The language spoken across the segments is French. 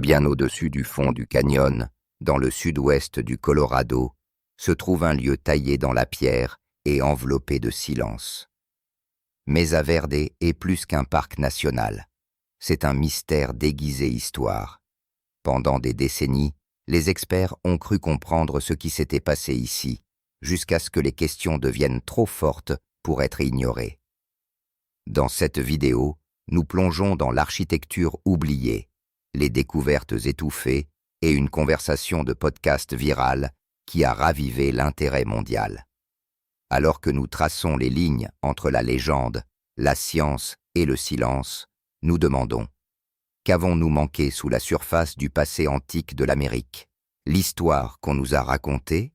Bien au-dessus du fond du canyon, dans le sud-ouest du Colorado, se trouve un lieu taillé dans la pierre et enveloppé de silence. Mesa Verde est plus qu'un parc national. C'est un mystère déguisé histoire. Pendant des décennies, les experts ont cru comprendre ce qui s'était passé ici, jusqu'à ce que les questions deviennent trop fortes pour être ignorées. Dans cette vidéo, nous plongeons dans l'architecture oubliée, les découvertes étouffées et une conversation de podcast virale qui a ravivé l'intérêt mondial. Alors que nous traçons les lignes entre la légende, la science et le silence, nous demandons: qu'avons-nous manqué sous la surface du passé antique de l'Amérique? L'histoire qu'on nous a racontée?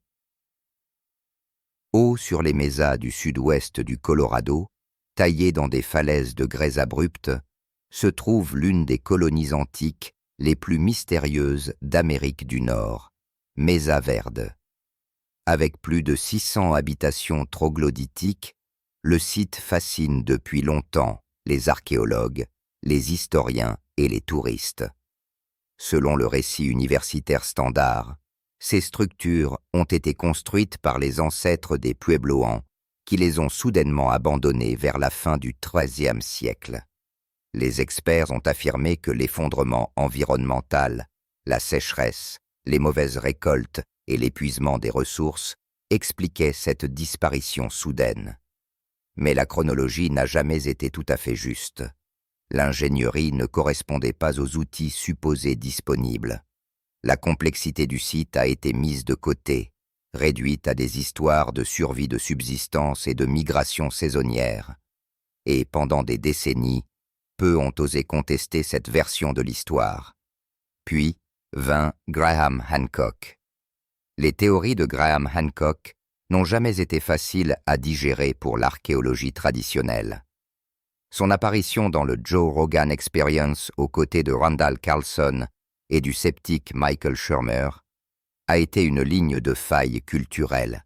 Haut sur les mesas du sud-ouest du Colorado, taillées dans des falaises de grès abruptes, se trouve l'une des colonies antiques les plus mystérieuses d'Amérique du Nord, Mesa Verde. Avec plus de 600 habitations troglodytiques, le site fascine depuis longtemps les archéologues, les historiens et les touristes. Selon le récit universitaire standard, ces structures ont été construites par les ancêtres des Puebloans qui les ont soudainement abandonnées vers la fin du XIIIe siècle. Les experts ont affirmé que l'effondrement environnemental, la sécheresse, les mauvaises récoltes et l'épuisement des ressources expliquaient cette disparition soudaine. Mais la chronologie n'a jamais été tout à fait juste. L'ingénierie ne correspondait pas aux outils supposés disponibles. La complexité du site a été mise de côté, réduite à des histoires de survie de subsistance et de migration saisonnière. Et pendant des décennies, peu ont osé contester cette version de l'histoire. Puis vint Graham Hancock. Les théories de Graham Hancock n'ont jamais été faciles à digérer pour l'archéologie traditionnelle. Son apparition dans le Joe Rogan Experience aux côtés de Randall Carlson et du sceptique Michael Shermer a été une ligne de faille culturelle.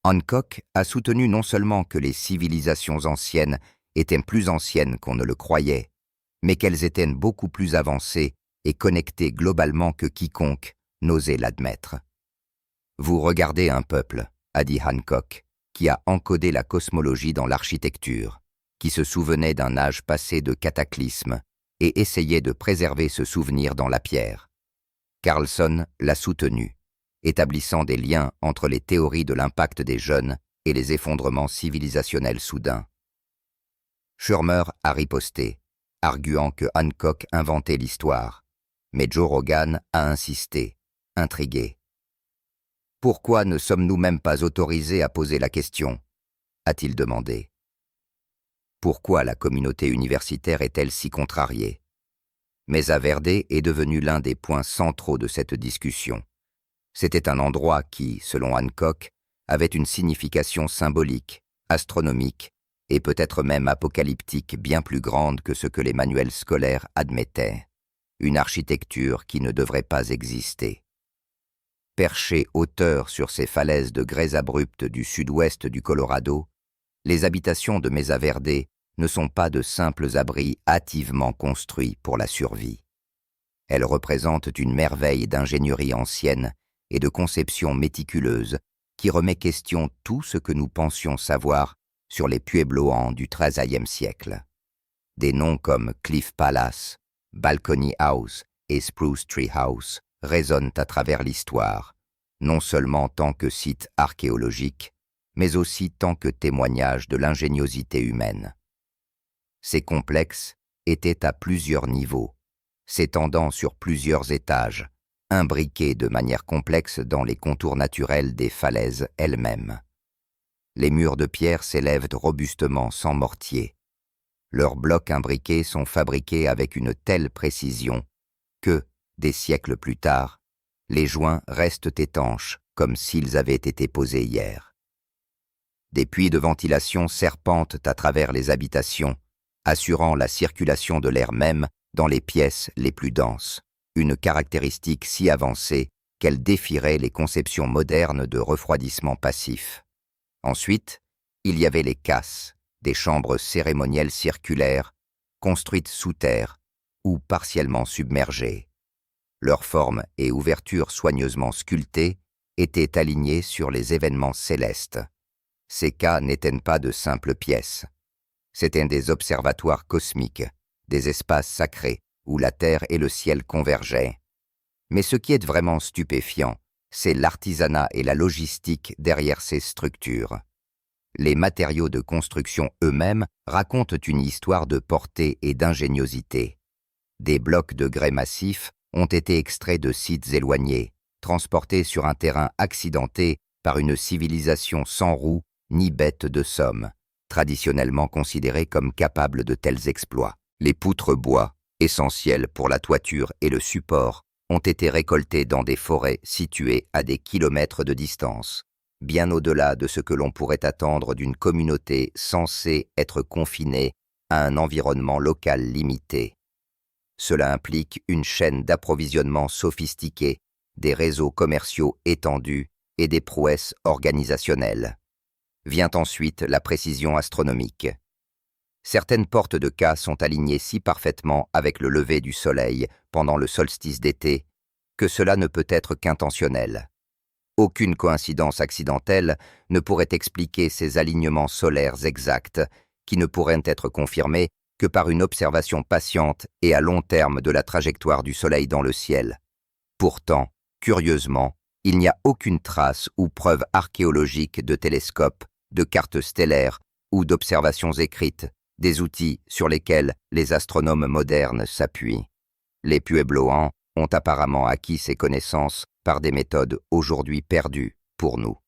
Hancock a soutenu non seulement que les civilisations anciennes étaient plus anciennes qu'on ne le croyait, mais qu'elles étaient beaucoup plus avancées et connectées globalement que quiconque n'osait l'admettre. Vous regardez un peuple, a dit Hancock, qui a encodé la cosmologie dans l'architecture, qui se souvenait d'un âge passé de cataclysmes et essayait de préserver ce souvenir dans la pierre. Carlson l'a soutenu, établissant des liens entre les théories de l'impact des jeunes et les effondrements civilisationnels soudains. Shermer a riposté, arguant que Hancock inventait l'histoire, mais Joe Rogan a insisté, intrigué. « Pourquoi ne sommes-nous même pas autorisés à poser la question ?» a-t-il demandé. Pourquoi la communauté universitaire est-elle si contrariée? Mesa Verde est devenu l'un des points centraux de cette discussion. C'était un endroit qui, selon Hancock, avait une signification symbolique, astronomique et peut-être même apocalyptique bien plus grande que ce que les manuels scolaires admettaient. Une architecture qui ne devrait pas exister. Perchées hauteur sur ces falaises de grès abruptes du sud-ouest du Colorado, les habitations de Mesa Verde ne sont pas de simples abris hâtivement construits pour la survie. Elles représentent une merveille d'ingénierie ancienne et de conception méticuleuse qui remet question tout ce que nous pensions savoir sur les Puebloans du XIIIe siècle. Des noms comme Cliff Palace, Balcony House et Spruce Tree House résonnent à travers l'histoire, non seulement en tant que site archéologique, mais aussi tant que témoignage de l'ingéniosité humaine. Ces complexes étaient à plusieurs niveaux, s'étendant sur plusieurs étages, imbriqués de manière complexe dans les contours naturels des falaises elles-mêmes. Les murs de pierre s'élèvent robustement sans mortier. Leurs blocs imbriqués sont fabriqués avec une telle précision que, des siècles plus tard, les joints restent étanches comme s'ils avaient été posés hier. Des puits de ventilation serpentent à travers les habitations, assurant la circulation de l'air même dans les pièces les plus denses, une caractéristique si avancée qu'elle défierait les conceptions modernes de refroidissement passif. Ensuite, il y avait les casses, des chambres cérémonielles circulaires, construites sous terre ou partiellement submergées. Leurs formes et ouvertures soigneusement sculptées étaient alignées sur les événements célestes. Ces cas n'étaient pas de simples pièces. C'étaient des observatoires cosmiques, des espaces sacrés où la terre et le ciel convergeaient. Mais ce qui est vraiment stupéfiant, c'est l'artisanat et la logistique derrière ces structures. Les matériaux de construction eux-mêmes racontent une histoire de portée et d'ingéniosité. Des blocs de grès massifs ont été extraits de sites éloignés, transportés sur un terrain accidenté par une civilisation sans roues ni bête de somme, traditionnellement considérée comme capable de tels exploits. Les poutres bois, essentielles pour la toiture et le support, ont été récoltées dans des forêts situées à des kilomètres de distance, bien au-delà de ce que l'on pourrait attendre d'une communauté censée être confinée à un environnement local limité. Cela implique une chaîne d'approvisionnement sophistiquée, des réseaux commerciaux étendus et des prouesses organisationnelles. Vient ensuite la précision astronomique. Certaines portes de cas sont alignées si parfaitement avec le lever du soleil pendant le solstice d'été que cela ne peut être qu'intentionnel. Aucune coïncidence accidentelle ne pourrait expliquer ces alignements solaires exacts qui ne pourraient être confirmés que par une observation patiente et à long terme de la trajectoire du soleil dans le ciel. Pourtant, curieusement, il n'y a aucune trace ou preuve archéologique de télescopes, de cartes stellaires ou d'observations écrites, des outils sur lesquels les astronomes modernes s'appuient. Les Puebloans ont apparemment acquis ces connaissances par des méthodes aujourd'hui perdues pour nous.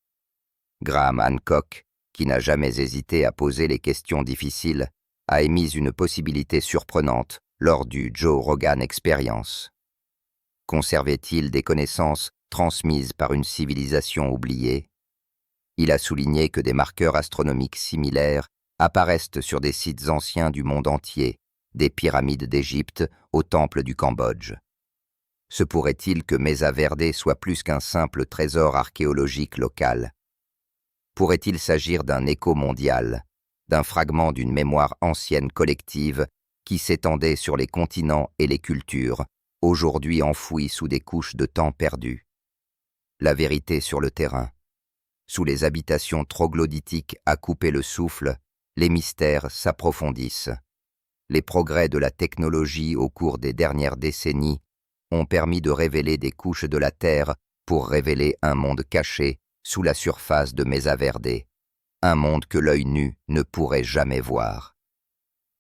Graham Hancock, qui n'a jamais hésité à poser les questions difficiles, a émis une possibilité surprenante lors du Joe Rogan Experience. Conservait-il des connaissances transmises par une civilisation oubliée? Il a souligné que des marqueurs astronomiques similaires apparaissent sur des sites anciens du monde entier, des pyramides d'Égypte au temple du Cambodge. Se pourrait-il que Mesa Verde soit plus qu'un simple trésor archéologique local? Pourrait-il s'agir d'un écho mondial, d'un fragment d'une mémoire ancienne collective qui s'étendait sur les continents et les cultures, aujourd'hui enfouis sous des couches de temps perdus? La vérité sur le terrain. Sous les habitations troglodytiques à couper le souffle, les mystères s'approfondissent. Les progrès de la technologie au cours des dernières décennies ont permis de révéler des couches de la Terre pour révéler un monde caché sous la surface de Mesa Verde, un monde que l'œil nu ne pourrait jamais voir.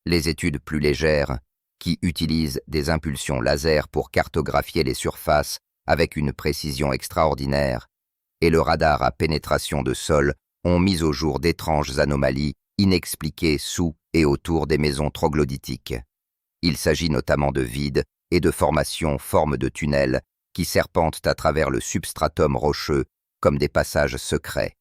Les études plus légères, qui utilisent des impulsions laser pour cartographier les surfaces avec une précision extraordinaire, et le radar à pénétration de sol ont mis au jour d'étranges anomalies inexpliquées sous et autour des maisons troglodytiques. Il s'agit notamment de vides et de formations formes de tunnels qui serpentent à travers le substratum rocheux comme des passages secrets.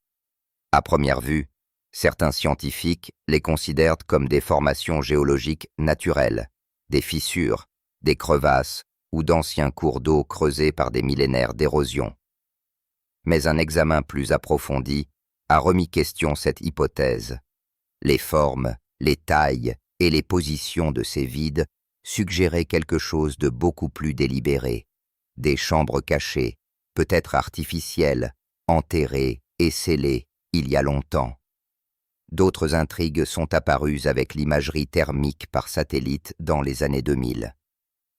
À première vue, certains scientifiques les considèrent comme des formations géologiques naturelles, des fissures, des crevasses ou d'anciens cours d'eau creusés par des millénaires d'érosion. Mais un examen plus approfondi a remis question cette hypothèse. Les formes, les tailles et les positions de ces vides suggéraient quelque chose de beaucoup plus délibéré. Des chambres cachées, peut-être artificielles, enterrées et scellées il y a longtemps. D'autres intrigues sont apparues avec l'imagerie thermique par satellite dans les années 2000.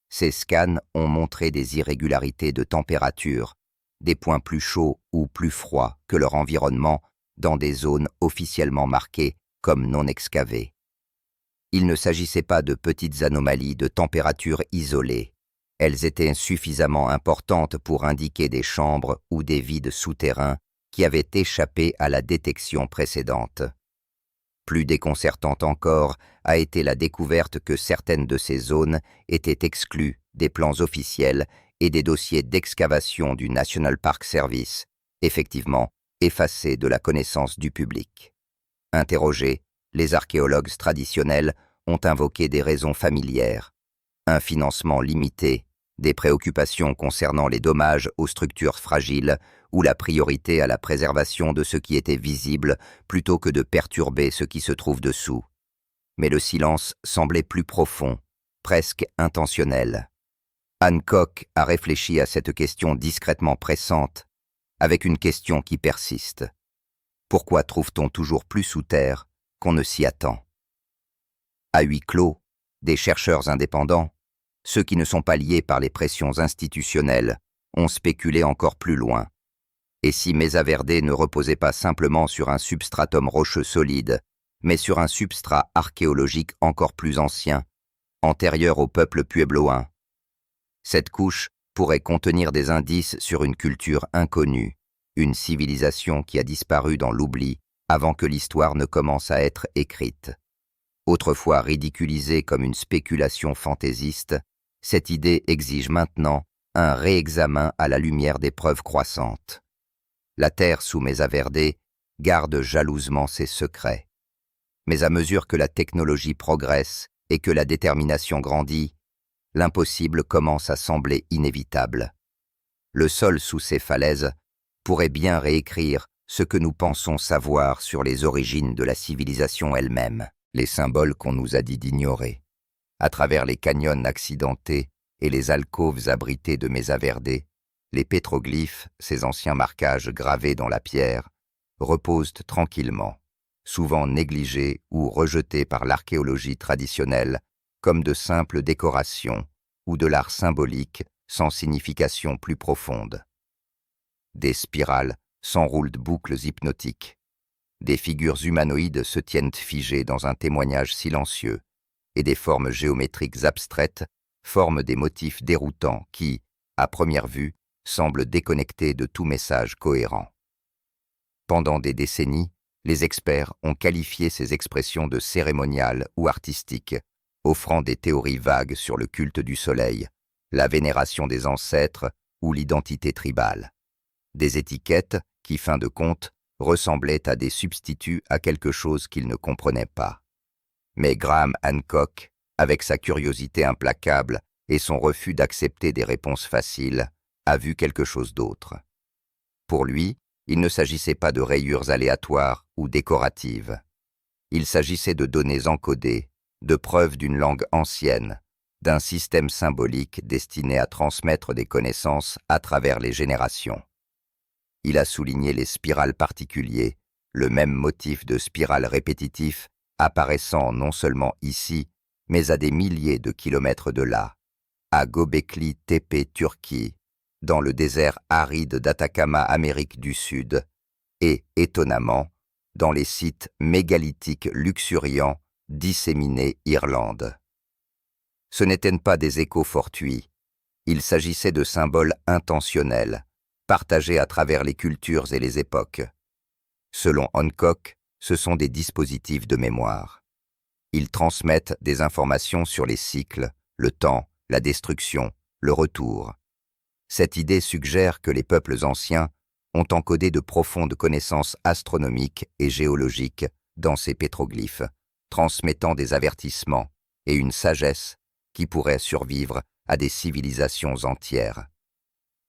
Ces scans ont montré des irrégularités de température, des points plus chauds ou plus froids que leur environnement dans des zones officiellement marquées comme non excavées. Il ne s'agissait pas de petites anomalies de température isolées. Elles étaient suffisamment importantes pour indiquer des chambres ou des vides souterrains qui avaient échappé à la détection précédente. Plus déconcertante encore a été la découverte que certaines de ces zones étaient exclues des plans officiels et des dossiers d'excavation du National Park Service, effectivement effacés de la connaissance du public. Interrogés, les archéologues traditionnels ont invoqué des raisons familières, un financement limité, des préoccupations concernant les dommages aux structures fragiles ou la priorité à la préservation de ce qui était visible plutôt que de perturber ce qui se trouve dessous. Mais le silence semblait plus profond, presque intentionnel. Hancock a réfléchi à cette question discrètement pressante, avec une question qui persiste. Pourquoi trouve-t-on toujours plus sous terre qu'on ne s'y attend? À huis clos, des chercheurs indépendants, ceux qui ne sont pas liés par les pressions institutionnelles, ont spéculé encore plus loin. Et si Mesa Verde ne reposait pas simplement sur un substratum rocheux solide, mais sur un substrat archéologique encore plus ancien, antérieur au peuple puebloin? Cette couche pourrait contenir des indices sur une culture inconnue, une civilisation qui a disparu dans l'oubli avant que l'histoire ne commence à être écrite. Autrefois ridiculisée comme une spéculation fantaisiste, cette idée exige maintenant un réexamen à la lumière des preuves croissantes. La terre sous Mesa Verde garde jalousement ses secrets. Mais à mesure que la technologie progresse et que la détermination grandit, l'impossible commence à sembler inévitable. Le sol sous ces falaises pourrait bien réécrire ce que nous pensons savoir sur les origines de la civilisation elle-même, les symboles qu'on nous a dit d'ignorer. À travers les canyons accidentés et les alcôves abritées de Mesa Verde, les pétroglyphes, ces anciens marquages gravés dans la pierre, reposent tranquillement, souvent négligés ou rejetés par l'archéologie traditionnelle comme de simples décorations ou de l'art symbolique sans signification plus profonde. Des spirales s'enroulent de boucles hypnotiques. Des figures humanoïdes se tiennent figées dans un témoignage silencieux, et des formes géométriques abstraites forment des motifs déroutants qui, à première vue, semblent déconnectés de tout message cohérent. Pendant des décennies, les experts ont qualifié ces expressions de cérémoniales ou artistiques, offrant des théories vagues sur le culte du soleil, la vénération des ancêtres ou l'identité tribale. Des étiquettes qui, fin de compte, ressemblaient à des substituts à quelque chose qu'ils ne comprenaient pas. Mais Graham Hancock, avec sa curiosité implacable et son refus d'accepter des réponses faciles, a vu quelque chose d'autre. Pour lui, il ne s'agissait pas de rayures aléatoires ou décoratives. Il s'agissait de données encodées, de preuves d'une langue ancienne, d'un système symbolique destiné à transmettre des connaissances à travers les générations. Il a souligné les spirales particuliers, le même motif de spirale répétitif apparaissant non seulement ici, mais à des milliers de kilomètres de là, à Göbekli Tepe, Turquie, dans le désert aride d'Atacama, Amérique du Sud, et, étonnamment, dans les sites mégalithiques luxuriants disséminés Irlande. Ce n'étaient pas des échos fortuits, il s'agissait de symboles intentionnels, partagés à travers les cultures et les époques. Selon Hancock, ce sont des dispositifs de mémoire. Ils transmettent des informations sur les cycles, le temps, la destruction, le retour. Cette idée suggère que les peuples anciens ont encodé de profondes connaissances astronomiques et géologiques dans ces pétroglyphes, transmettant des avertissements et une sagesse qui pourrait survivre à des civilisations entières.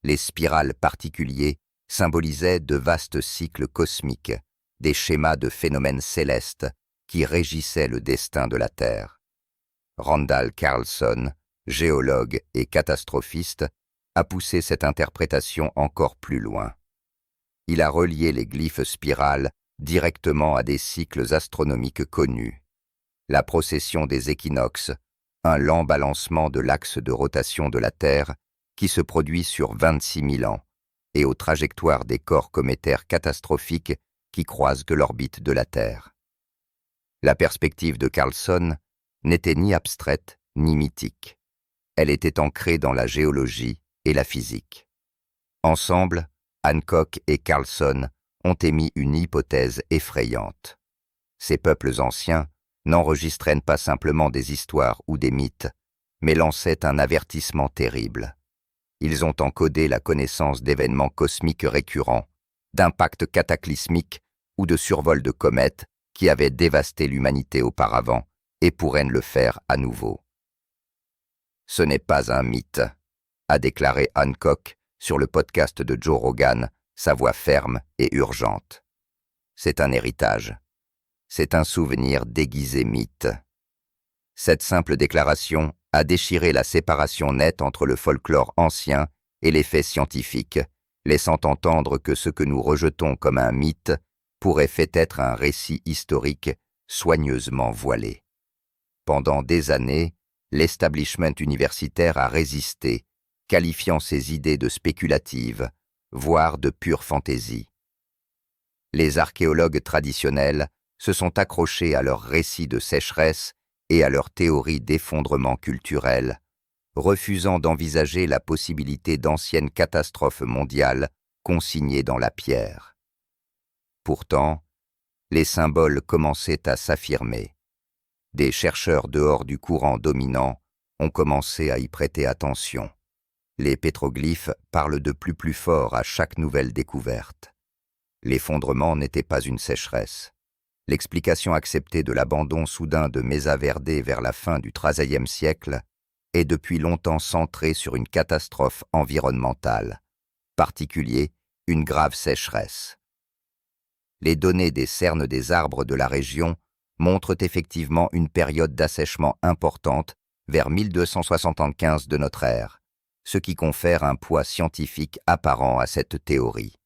Les spirales particuliers symbolisaient de vastes cycles cosmiques, des schémas de phénomènes célestes qui régissaient le destin de la Terre. Randall Carlson, géologue et catastrophiste, a poussé cette interprétation encore plus loin. Il a relié les glyphes spirales directement à des cycles astronomiques connus. La procession des équinoxes, un lent balancement de l'axe de rotation de la Terre qui se produit sur 26 000 ans, et aux trajectoires des corps cométaires catastrophiques qui croisent l'orbite de la Terre. La perspective de Carlson n'était ni abstraite ni mythique. Elle était ancrée dans la géologie et la physique. Ensemble, Hancock et Carlson ont émis une hypothèse effrayante. Ces peuples anciens n'enregistraient pas simplement des histoires ou des mythes, mais lançaient un avertissement terrible. Ils ont encodé la connaissance d'événements cosmiques récurrents, d'impacts cataclysmiques ou de survols de comètes qui avaient dévasté l'humanité auparavant et pourraient le faire à nouveau. Ce n'est pas un mythe, a déclaré Hancock sur le podcast de Joe Rogan, sa voix ferme et urgente. C'est un héritage. C'est un souvenir déguisé mythe. Cette simple déclaration à déchirer la séparation nette entre le folklore ancien et les faits scientifiques, laissant entendre que ce que nous rejetons comme un mythe pourrait fait être un récit historique soigneusement voilé. Pendant des années, l'establishment universitaire a résisté, qualifiant ces idées de spéculatives, voire de pure fantaisie. Les archéologues traditionnels se sont accrochés à leurs récits de sécheresse et à leurs théories d'effondrement culturel, refusant d'envisager la possibilité d'anciennes catastrophes mondiales consignées dans la pierre. Pourtant, les symboles commençaient à s'affirmer. Des chercheurs dehors du courant dominant ont commencé à y prêter attention. Les pétroglyphes parlent de plus fort à chaque nouvelle découverte. L'effondrement n'était pas une sécheresse. L'explication acceptée de l'abandon soudain de Mesa Verde vers la fin du XIIIe siècle est depuis longtemps centrée sur une catastrophe environnementale, particulier une grave sécheresse. Les données des cernes des arbres de la région montrent effectivement une période d'assèchement importante vers 1275 de notre ère, ce qui confère un poids scientifique apparent à cette théorie.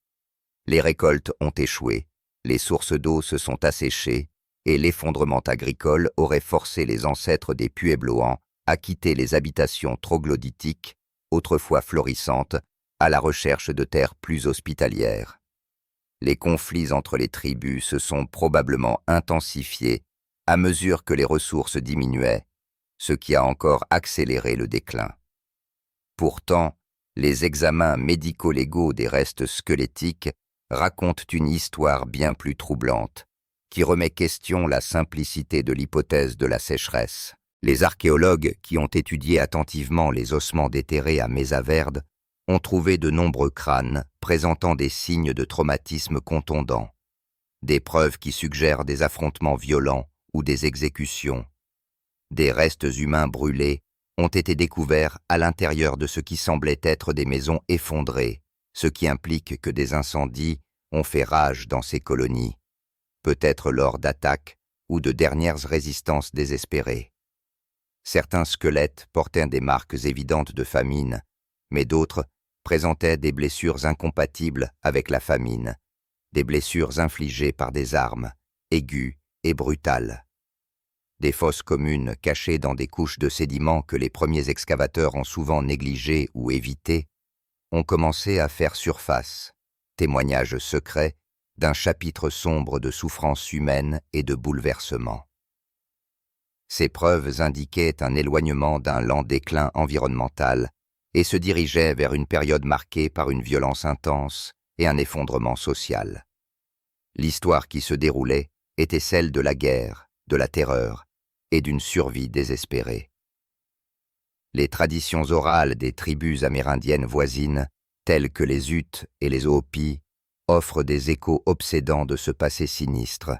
Les récoltes ont échoué, les sources d'eau se sont asséchées et l'effondrement agricole aurait forcé les ancêtres des Puebloans à quitter les habitations troglodytiques, autrefois florissantes, à la recherche de terres plus hospitalières. Les conflits entre les tribus se sont probablement intensifiés à mesure que les ressources diminuaient, ce qui a encore accéléré le déclin. Pourtant, les examens médico-légaux des restes squelettiques racontent une histoire bien plus troublante, qui remet question la simplicité de l'hypothèse de la sécheresse. Les archéologues qui ont étudié attentivement les ossements déterrés à Mesa Verde ont trouvé de nombreux crânes présentant des signes de traumatisme contondants, des preuves qui suggèrent des affrontements violents ou des exécutions. Des restes humains brûlés ont été découverts à l'intérieur de ce qui semblait être des maisons effondrées, ce qui implique que des incendies ont fait rage dans ces colonies, peut-être lors d'attaques ou de dernières résistances désespérées. Certains squelettes portaient des marques évidentes de famine, mais d'autres présentaient des blessures incompatibles avec la famine, des blessures infligées par des armes, aiguës et brutales. Des fosses communes cachées dans des couches de sédiments que les premiers excavateurs ont souvent négligées ou évitées, ont commencé à faire surface, témoignage secret d'un chapitre sombre de souffrance humaine et de bouleversement. Ces preuves indiquaient un éloignement d'un lent déclin environnemental et se dirigeaient vers une période marquée par une violence intense et un effondrement social. L'histoire qui se déroulait était celle de la guerre, de la terreur et d'une survie désespérée. Les traditions orales des tribus amérindiennes voisines, telles que les Utes et les Hopis, offrent des échos obsédants de ce passé sinistre.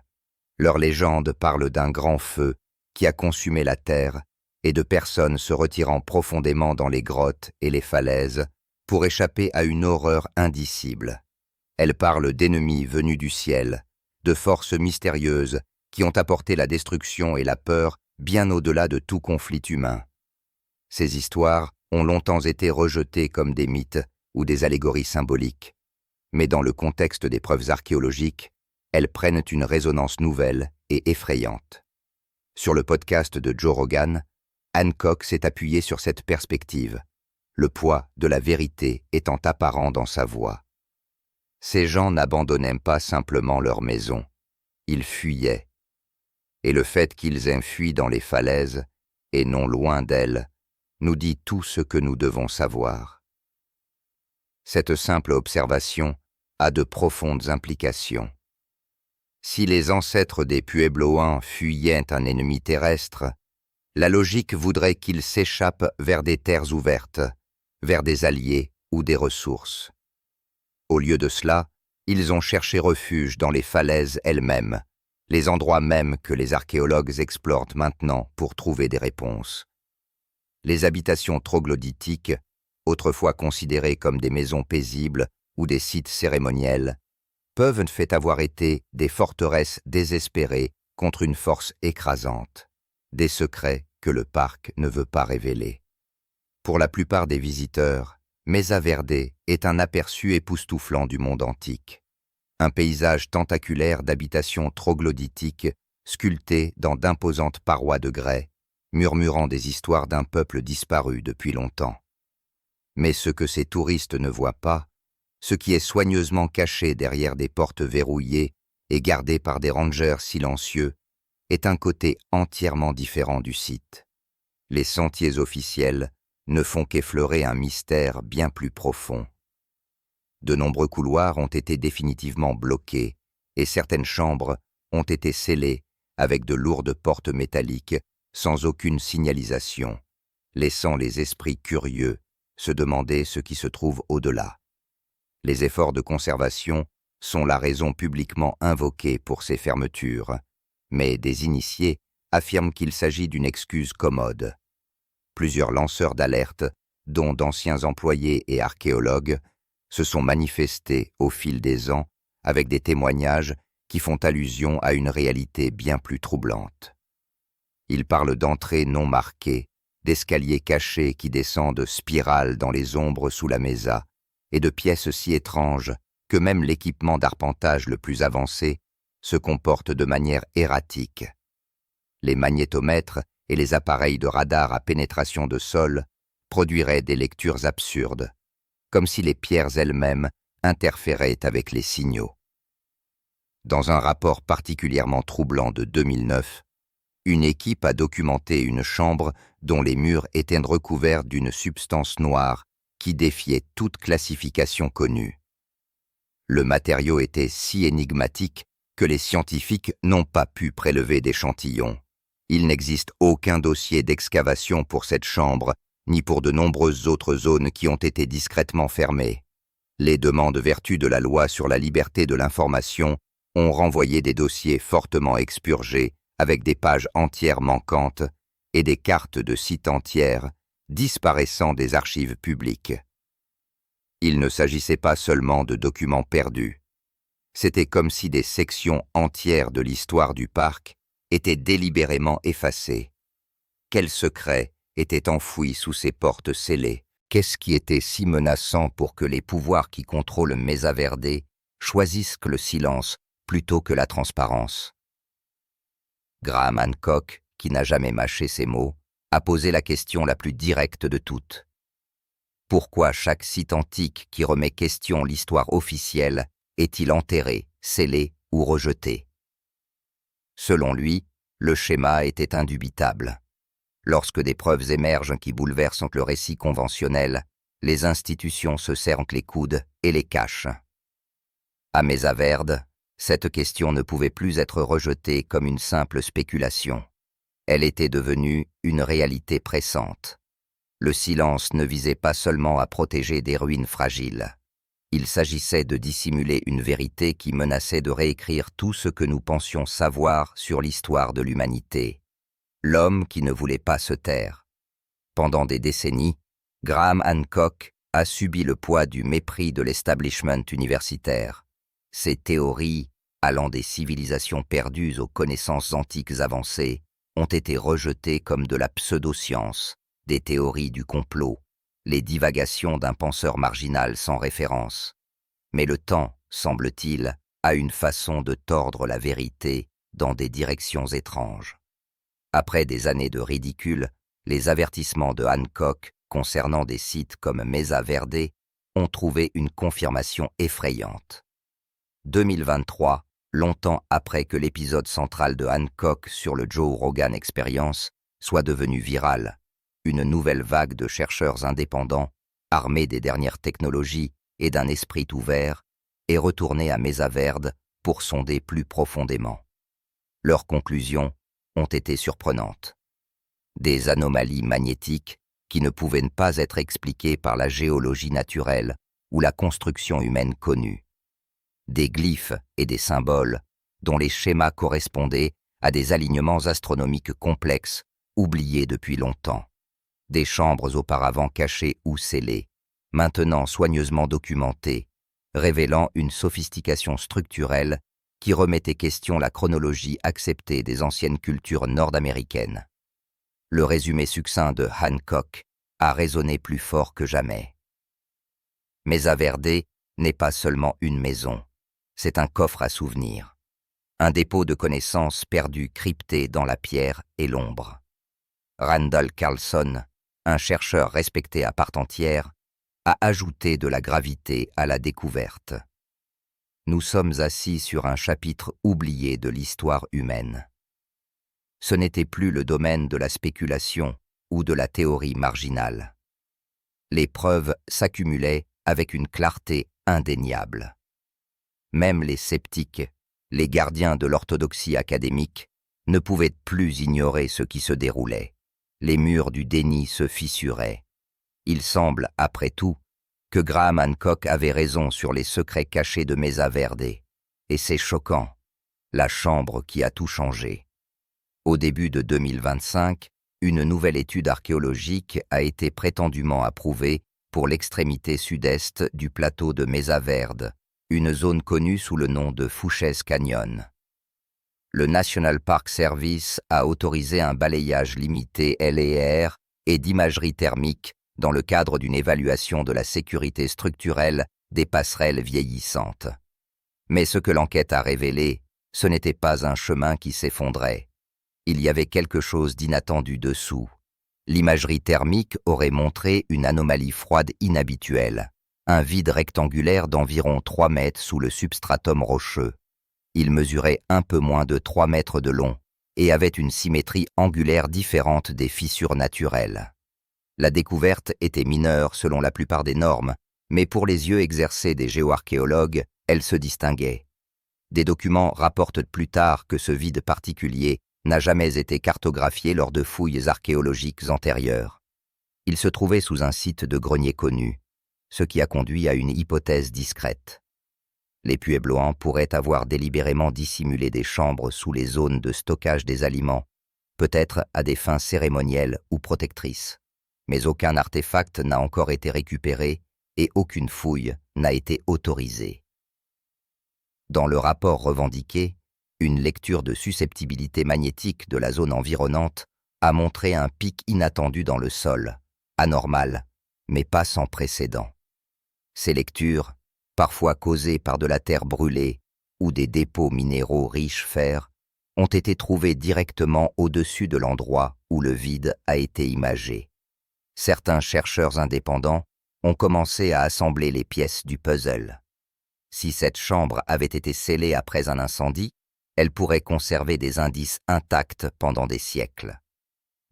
Leurs légendes parlent d'un grand feu qui a consumé la terre et de personnes se retirant profondément dans les grottes et les falaises pour échapper à une horreur indicible. Elles parlent d'ennemis venus du ciel, de forces mystérieuses qui ont apporté la destruction et la peur bien au-delà de tout conflit humain. Ces histoires ont longtemps été rejetées comme des mythes ou des allégories symboliques, mais dans le contexte des preuves archéologiques, elles prennent une résonance nouvelle et effrayante. Sur le podcast de Joe Rogan, Hancock s'est appuyé sur cette perspective, le poids de la vérité étant apparent dans sa voix. Ces gens n'abandonnaient pas simplement leur maison, ils fuyaient. Et le fait qu'ils aient fui dans les falaises, et non loin d'elles, nous dit tout ce que nous devons savoir. Cette simple observation a de profondes implications. Si les ancêtres des Puebloans fuyaient un ennemi terrestre, la logique voudrait qu'ils s'échappent vers des terres ouvertes, vers des alliés ou des ressources. Au lieu de cela, ils ont cherché refuge dans les falaises elles-mêmes, les endroits mêmes que les archéologues explorent maintenant pour trouver des réponses. Les habitations troglodytiques, autrefois considérées comme des maisons paisibles ou des sites cérémoniels, peuvent en fait avoir été des forteresses désespérées contre une force écrasante, des secrets que le parc ne veut pas révéler. Pour la plupart des visiteurs, Mesa Verde est un aperçu époustouflant du monde antique. Un paysage tentaculaire d'habitations troglodytiques sculptées dans d'imposantes parois de grès, murmurant des histoires d'un peuple disparu depuis longtemps. Mais ce que ces touristes ne voient pas, ce qui est soigneusement caché derrière des portes verrouillées et gardé par des rangers silencieux, est un côté entièrement différent du site. Les sentiers officiels ne font qu'effleurer un mystère bien plus profond. De nombreux couloirs ont été définitivement bloqués et certaines chambres ont été scellées avec de lourdes portes métalliques sans aucune signalisation, laissant les esprits curieux se demander ce qui se trouve au-delà. Les efforts de conservation sont la raison publiquement invoquée pour ces fermetures, mais des initiés affirment qu'il s'agit d'une excuse commode. Plusieurs lanceurs d'alerte, dont d'anciens employés et archéologues, se sont manifestés au fil des ans avec des témoignages qui font allusion à une réalité bien plus troublante. Ils parlent d'entrées non marquées, d'escaliers cachés qui descendent spirales dans les ombres sous la mesa, et de pièces si étranges que même l'équipement d'arpentage le plus avancé se comporte de manière erratique. Les magnétomètres et les appareils de radar à pénétration de sol produiraient des lectures absurdes, comme si les pierres elles-mêmes interféraient avec les signaux. Dans un rapport particulièrement troublant de 2009, une équipe a documenté une chambre dont les murs étaient recouverts d'une substance noire qui défiait toute classification connue. Le matériau était si énigmatique que les scientifiques n'ont pas pu prélever d'échantillons. Il n'existe aucun dossier d'excavation pour cette chambre, ni pour de nombreuses autres zones qui ont été discrètement fermées. Les demandes vertu de la loi sur la liberté de l'information ont renvoyé des dossiers fortement expurgés avec des pages entières manquantes et des cartes de sites entières disparaissant des archives publiques. Il ne s'agissait pas seulement de documents perdus. C'était comme si des sections entières de l'histoire du parc étaient délibérément effacées. Quel secret était enfoui sous ces portes scellées? Qu'est-ce qui était si menaçant pour que les pouvoirs qui contrôlent Mesa Verde choisissent le silence plutôt que la transparence? Graham Hancock, qui n'a jamais mâché ses mots, a posé la question la plus directe de toutes. Pourquoi chaque site antique qui remet question l'histoire officielle est-il enterré, scellé ou rejeté? Selon lui, le schéma était indubitable. Lorsque des preuves émergent qui bouleversent le récit conventionnel, les institutions se serrent les coudes et les cachent. À Mesa Verde, cette question ne pouvait plus être rejetée comme une simple spéculation. Elle était devenue une réalité pressante. Le silence ne visait pas seulement à protéger des ruines fragiles. Il s'agissait de dissimuler une vérité qui menaçait de réécrire tout ce que nous pensions savoir sur l'histoire de l'humanité. L'homme qui ne voulait pas se taire. Pendant des décennies, Graham Hancock a subi le poids du mépris de l'establishment universitaire. Ses théories, allant des civilisations perdues aux connaissances antiques avancées, ont été rejetées comme de la pseudoscience, des théories du complot, les divagations d'un penseur marginal sans référence. Mais le temps, semble-t-il, a une façon de tordre la vérité dans des directions étranges. Après des années de ridicule, les avertissements de Hancock concernant des sites comme Mesa Verde ont trouvé une confirmation effrayante. 2023, longtemps après que l'épisode central de Hancock sur le Joe Rogan Experience soit devenu viral, une nouvelle vague de chercheurs indépendants, armés des dernières technologies et d'un esprit ouvert, est retournée à Mesa Verde pour sonder plus profondément. Leurs conclusions ont été surprenantes. Des anomalies magnétiques qui ne pouvaient pas être expliquées par la géologie naturelle ou la construction humaine connue. Des glyphes et des symboles dont les schémas correspondaient à des alignements astronomiques complexes oubliés depuis longtemps. Des chambres auparavant cachées ou scellées, maintenant soigneusement documentées, révélant une sophistication structurelle qui remettait question la chronologie acceptée des anciennes cultures nord-américaines. le résumé succinct de Hancock a résonné plus fort que jamais. Mesa Verde n'est pas seulement une maison, c'est un coffre à souvenirs, un dépôt de connaissances perdues cryptées dans la pierre et l'ombre. Randall Carlson, un chercheur respecté à part entière, a ajouté de la gravité à la découverte. Nous sommes assis sur un chapitre oublié de l'histoire humaine. Ce n'était plus le domaine de la spéculation ou de la théorie marginale. Les preuves s'accumulaient avec une clarté indéniable. Même les sceptiques, les gardiens de l'orthodoxie académique, ne pouvaient plus ignorer ce qui se déroulait. Les murs du déni se fissuraient. Il semble, après tout, que Graham Hancock avait raison sur les secrets cachés de Mesa Verde. Et c'est choquant, la chambre qui a tout changé. Au début de 2025, une nouvelle étude archéologique a été prétendument approuvée pour l'extrémité sud-est du plateau de Mesa Verde, une zone connue sous le nom de Fouches Canyon. Le National Park Service a autorisé un balayage limité LER et d'imagerie thermique dans le cadre d'une évaluation de la sécurité structurelle des passerelles vieillissantes. Mais ce que l'enquête a révélé, ce n'était pas un chemin qui s'effondrait. Il y avait quelque chose d'inattendu dessous. L'imagerie thermique aurait montré une anomalie froide inhabituelle, un vide rectangulaire d'environ 3 mètres sous le substratum rocheux. Il mesurait un peu moins de 3 mètres de long et avait une symétrie angulaire différente des fissures naturelles. La découverte était mineure selon la plupart des normes, mais pour les yeux exercés des géoarchéologues, elle se distinguait. Des documents rapportent plus tard que ce vide particulier n'a jamais été cartographié lors de fouilles archéologiques antérieures. Il se trouvait sous un site de grenier connu, ce qui a conduit à une hypothèse discrète. Les Puebloans pourraient avoir délibérément dissimulé des chambres sous les zones de stockage des aliments, peut-être à des fins cérémonielles ou protectrices. Mais aucun artefact n'a encore été récupéré et aucune fouille n'a été autorisée. Dans le rapport revendiqué, une lecture de susceptibilité magnétique de la zone environnante a montré un pic inattendu dans le sol, anormal, mais pas sans précédent. Ces lectures, parfois causées par de la terre brûlée ou des dépôts minéraux riches fer, ont été trouvées directement au-dessus de l'endroit où le vide a été imagé. Certains chercheurs indépendants ont commencé à assembler les pièces du puzzle. Si cette chambre avait été scellée après un incendie, elle pourrait conserver des indices intacts pendant des siècles.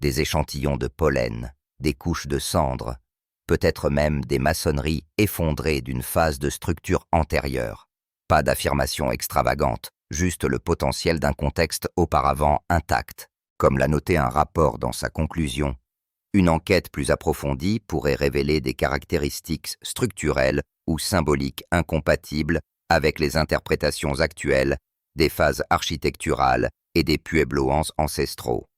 Des échantillons de pollen, des couches de cendres, peut-être même des maçonneries effondrées d'une phase de structure antérieure. Pas d'affirmation extravagante, juste le potentiel d'un contexte auparavant intact, comme l'a noté un rapport dans sa conclusion. Une enquête plus approfondie pourrait révéler des caractéristiques structurelles ou symboliques incompatibles avec les interprétations actuelles des phases architecturales et des Puebloans ancestraux.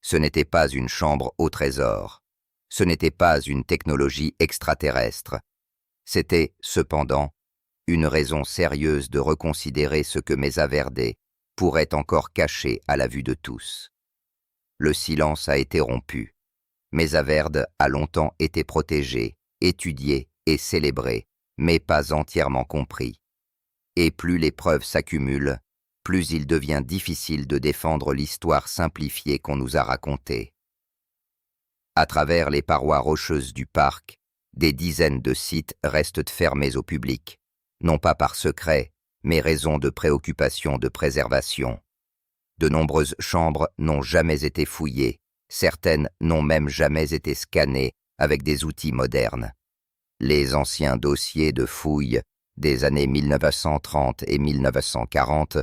Ce n'était pas une chambre au trésor, ce n'était pas une technologie extraterrestre, c'était, cependant, une raison sérieuse de reconsidérer ce que Mesa Verde pourrait encore cacher à la vue de tous. Le silence a été rompu. Mesa Verde a longtemps été protégé, étudié et célébré, mais pas entièrement compris. Et plus les preuves s'accumulent, plus il devient difficile de défendre l'histoire simplifiée qu'on nous a racontée. À travers les parois rocheuses du parc, des dizaines de sites restent fermés au public, non pas par secret, mais raison de préoccupation de préservation. De nombreuses chambres n'ont jamais été fouillées, certaines n'ont même jamais été scannées avec des outils modernes. Les anciens dossiers de fouilles des années 1930 et 1940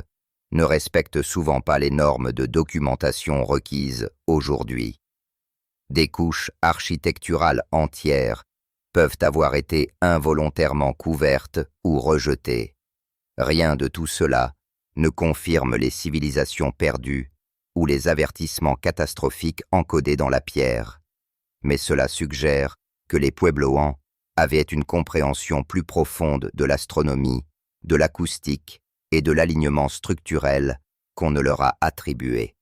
ne respectent souvent pas les normes de documentation requises aujourd'hui. Des couches architecturales entières peuvent avoir été involontairement couvertes ou rejetées. Rien de tout cela ne confirme les civilisations perdues ou les avertissements catastrophiques encodés dans la pierre, mais cela suggère que les Puebloans avaient une compréhension plus profonde de l'astronomie, de l'acoustique et de l'alignement structurel qu'on ne leur a attribué.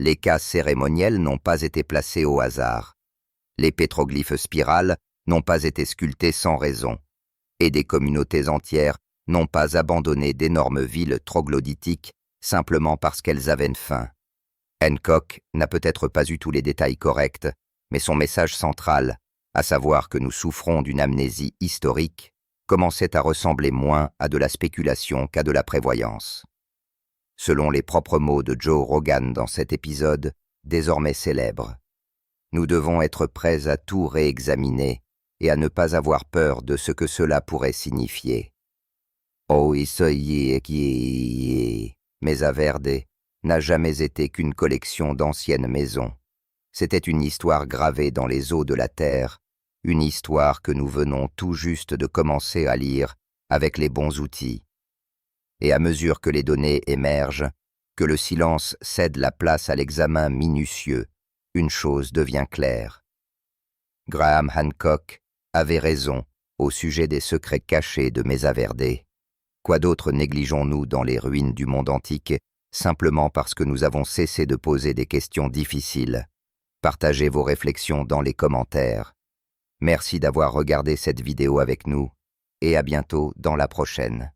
Les cases cérémonielles n'ont pas été placées au hasard. Les pétroglyphes spirales n'ont pas été sculptés sans raison. Et des communautés entières n'ont pas abandonné d'énormes villes troglodytiques simplement parce qu'elles avaient faim. Hancock n'a peut-être pas eu tous les détails corrects, mais son message central, à savoir que nous souffrons d'une amnésie historique, commençait à ressembler moins à de la spéculation qu'à de la prévoyance. Selon les propres mots de Joe Rogan dans cet épisode, désormais célèbre, nous devons être prêts à tout réexaminer et à ne pas avoir peur de ce que cela pourrait signifier. Mesa Verde n'a jamais été qu'une collection d'anciennes maisons. C'était une histoire gravée dans les eaux de la terre, une histoire que nous venons tout juste de commencer à lire avec les bons outils. Et à mesure que les données émergent, que le silence cède la place à l'examen minutieux, une chose devient claire. Graham Hancock avait raison au sujet des secrets cachés de Mesa Verde. Quoi d'autre négligeons-nous dans les ruines du monde antique, simplement parce que nous avons cessé de poser des questions difficiles? Partagez vos réflexions dans les commentaires. Merci d'avoir regardé cette vidéo avec nous, et à bientôt dans la prochaine.